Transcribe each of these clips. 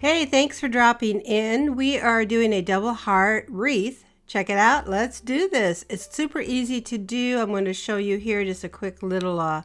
Hey, thanks for dropping in. We are doing a double heart wreath. Check it out. Let's do this. It's super easy to do. I'm going to show you here just a quick little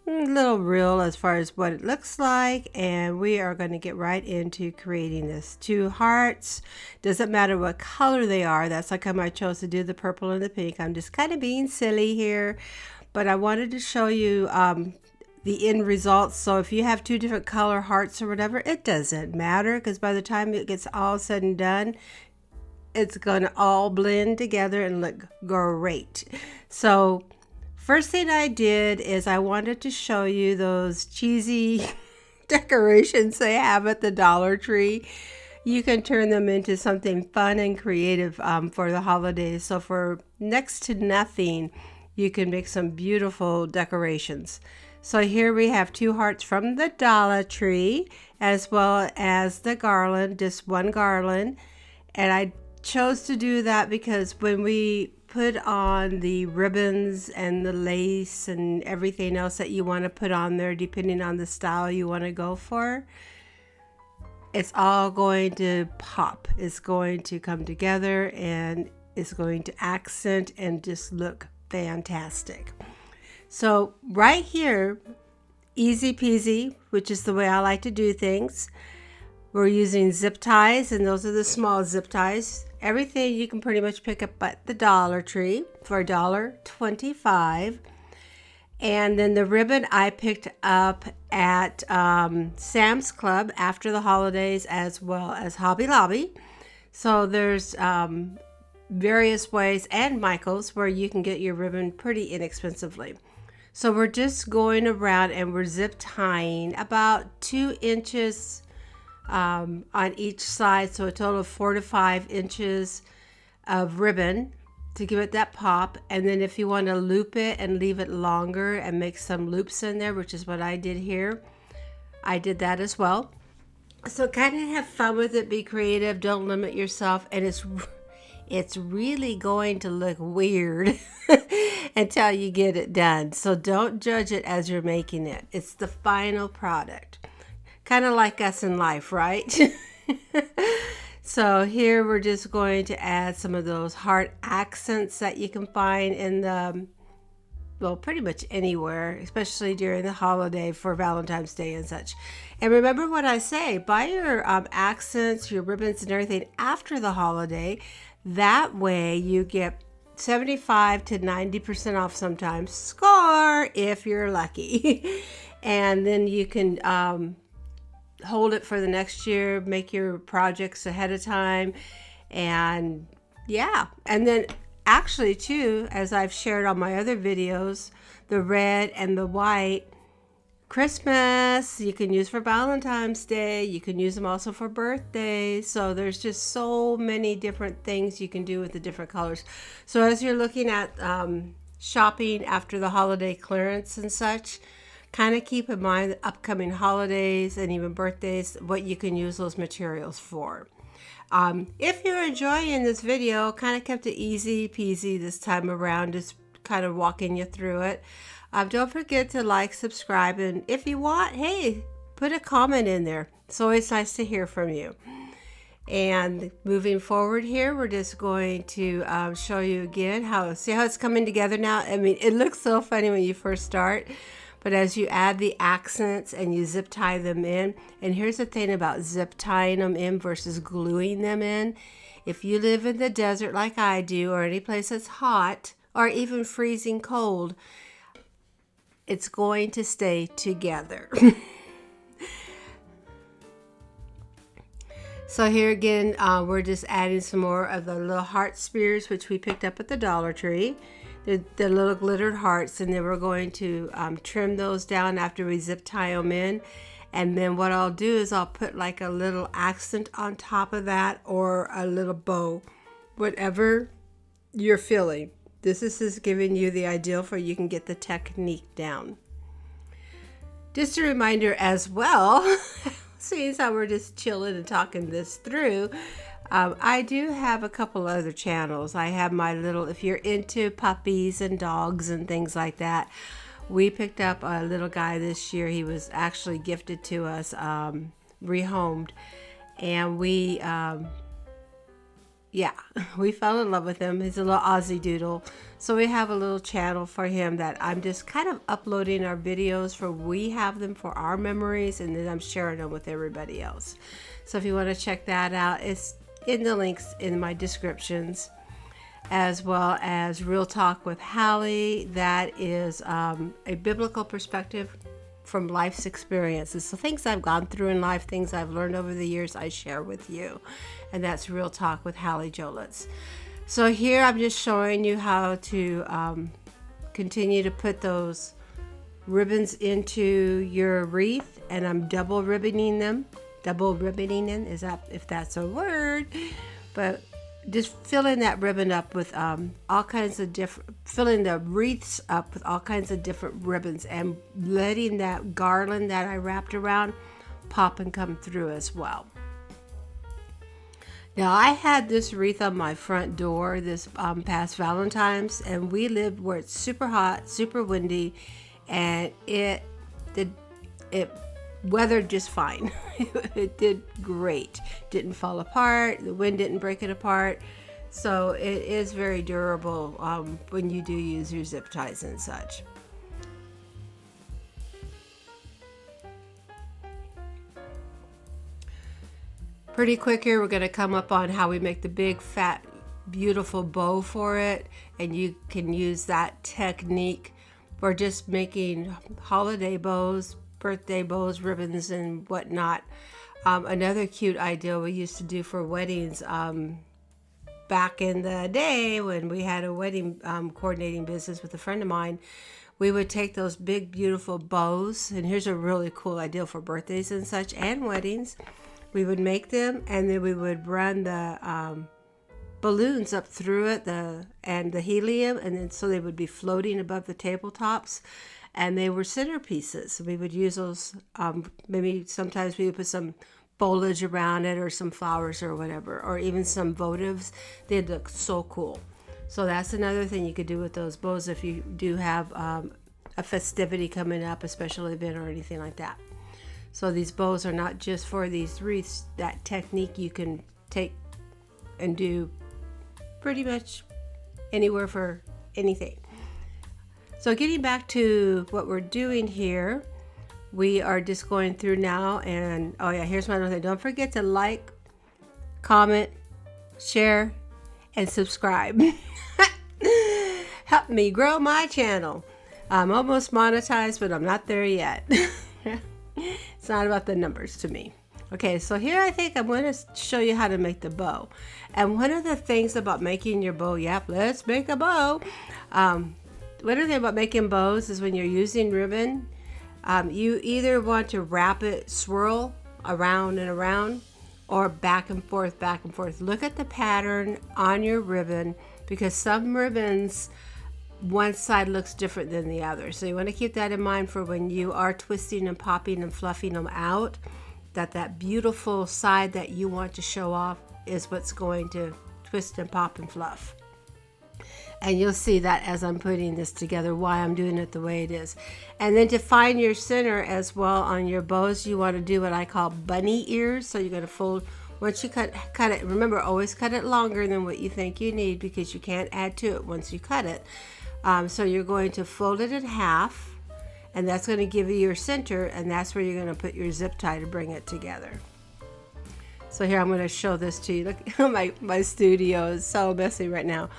reel as far as what it looks like, and we are going to get right into creating this. 2 hearts. Doesn't matter what color they are. That's how come I chose to do the purple and the pink. I'm just kind of being silly here, but I wanted to show you the end results. So if you have 2 different color hearts or whatever, it doesn't matter, because by the time it gets all said and done, it's gonna all blend together and look great. So first thing I did is I wanted to show you those cheesy decorations they have at the Dollar Tree. You can turn them into something fun and creative for the holidays. So for next to nothing, you can make some beautiful decorations. So here we have 2 hearts from the Dollar Tree, as well as the garland, just 1 garland. And I chose to do that because when we put on the ribbons and the lace and everything else that you want to put on there, depending on the style you want to go for, it's all going to pop. It's going to come together and it's going to accent and just look fantastic. So right here, easy peasy, which is the way I like to do things. We're using zip ties, and those are the small zip ties. Everything you can pretty much pick up at the Dollar Tree for $1.25. And then the ribbon I picked up at Sam's Club after the holidays, as well as Hobby Lobby. So there's various ways, and Michael's, where you can get your ribbon pretty inexpensively. So we're just going around and we're zip tying about 2 inches on each side, so a total of 4 to 5 inches of ribbon to give it that pop. And then if you want to loop it and leave it longer and make some loops in there, which is what I did here, I did that as well. So kind of have fun with it, be creative, don't limit yourself, and it's really going to look weird until you get it done. So don't judge it as you're making it. It's the final product. Kind of like us in life, right? So here we're just going to add some of those heart accents that you can find in the, well, pretty much anywhere, especially during the holiday for Valentine's Day and such. And remember what I say, buy your accents, your ribbons and everything after the holiday. That way you get 75 to 90% off sometimes. Score if you're lucky. And then you can hold it for the next year, make your projects ahead of time. And yeah, and then actually too, as I've shared on my other videos, the red and the white Christmas you can use for Valentine's Day. You can use them also for birthdays. So there's just so many different things you can do with the different colors. So as you're looking at shopping after the holiday clearance and such, kind of keep in mind the upcoming holidays and even birthdays, what you can use those materials for. If you're enjoying this video, kind of kept it easy peasy this time around, just kind of walking you through it. Don't forget to like, subscribe, and if you want, hey, put a comment in there. It's always nice to hear from you. And moving forward here, we're just going to show you again see how it's coming together now. I mean, it looks so funny when you first start, but as you add the accents and you zip tie them in, and here's the thing about zip tying them in versus gluing them in. If you live in the desert like I do, or any place that's hot, or even freezing cold, it's going to stay together. So here again, we're just adding some more of the little heart spears, which we picked up at the Dollar Tree. The little glittered hearts, and then we're going to trim those down after we zip tie them in. And then what I'll do is I'll put like a little accent on top of that, or a little bow, whatever you're feeling. This is just giving you the ideal for you can get the technique down. Just a reminder as well, seeing how we're just chilling and talking this through, I do have a couple other channels. I have my little, if you're into puppies and dogs and things like that, we picked up a little guy this year. He was actually gifted to us rehomed, and we yeah, we fell in love with him. He's a little Aussie doodle. So we have a little channel for him that I'm just kind of uploading our videos for. We have them for our memories, and then I'm sharing them with everybody else. So if you want to check that out, it's in the links in my descriptions, as well as Real Talk with Hallie. That is a biblical perspective from life's experiences. So things I've gone through in life, things I've learned over the years, I share with you. And that's Real Talk with Hallie Jolitz. So here I'm just showing you how to continue to put those ribbons into your wreath, and I'm double ribboning them. Double ribboning, is that, if that's a word? But just filling that ribbon up with all kinds of different, filling the wreaths up with all kinds of different ribbons, and letting that garland that I wrapped around pop and come through as well. Now I had this wreath on my front door this past Valentines, and we lived where it's super hot, super windy, and it weathered just fine. It did great. Didn't fall apart. The wind didn't break it apart. So it is very durable when you do use your zip ties and such. Pretty quick here, we're going to come up on how we make the big, fat, beautiful bow for it. And you can use that technique for just making holiday bows, birthday bows, ribbons, and whatnot. Another cute idea we used to do for weddings back in the day when we had a wedding coordinating business with a friend of mine. We would take those big, beautiful bows, and here's a really cool idea for birthdays and such, and weddings. We would make them, and then we would run the balloons up through it, and the helium, and then so they would be floating above the tabletops, and they were centerpieces. So we would use those. Maybe sometimes we would put some foliage around it, or some flowers, or whatever, or even some votives. They'd look so cool. So that's another thing you could do with those bows if you do have a festivity coming up, a special event, or anything like that. So these bows are not just for these wreaths. That technique you can take and do pretty much anywhere for anything. So getting back to what we're doing here, we are just going through now, and oh yeah, here's my other thing. Don't forget to like, comment, share, and subscribe. Help me grow my channel. I'm almost monetized, but I'm not there yet. It's not about the numbers to me. Okay, so here I think I'm going to show you how to make the bow. And one of the things about making your bow, yep, let's make a bow. One of the things about making bows is when you're using ribbon, you either want to wrap it, swirl around and around, or back and forth, back and forth. Look at the pattern on your ribbon, because some ribbons, one side looks different than the other. So you want to keep that in mind for when you are twisting and popping and fluffing them out, that beautiful side that you want to show off is what's going to twist and pop and fluff. And you'll see that as I'm putting this together, why I'm doing it the way it is. And then to find your center as well on your bows, you want to do what I call bunny ears. So you're going to fold, once you cut it, remember, always cut it longer than what you think you need, because you can't add to it once you cut it. So you're going to fold it in half, and that's going to give you your center, and that's where you're going to put your zip tie to bring it together. So here I'm going to show this to you. Look, my studio is so messy right now.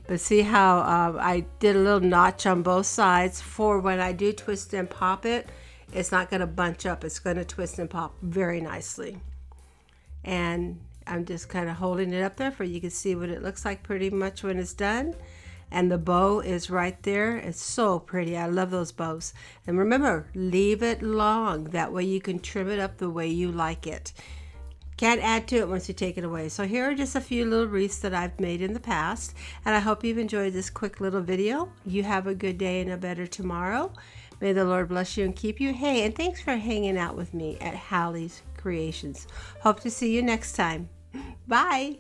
But see how I did a little notch on both sides for when I do twist and pop it. It's not going to bunch up. It's going to twist and pop very nicely. And I'm just kind of holding it up there for you can see what it looks like pretty much when it's done. And the bow is right there. It's so pretty. I love those bows. And remember, leave it long. That way you can trim it up the way you like it. Can't add to it once you take it away. So here are just a few little wreaths that I've made in the past. And I hope you've enjoyed this quick little video. You have a good day and a better tomorrow. May the Lord bless you and keep you. Hey, and thanks for hanging out with me at Hallie's Creations. Hope to see you next time. Bye.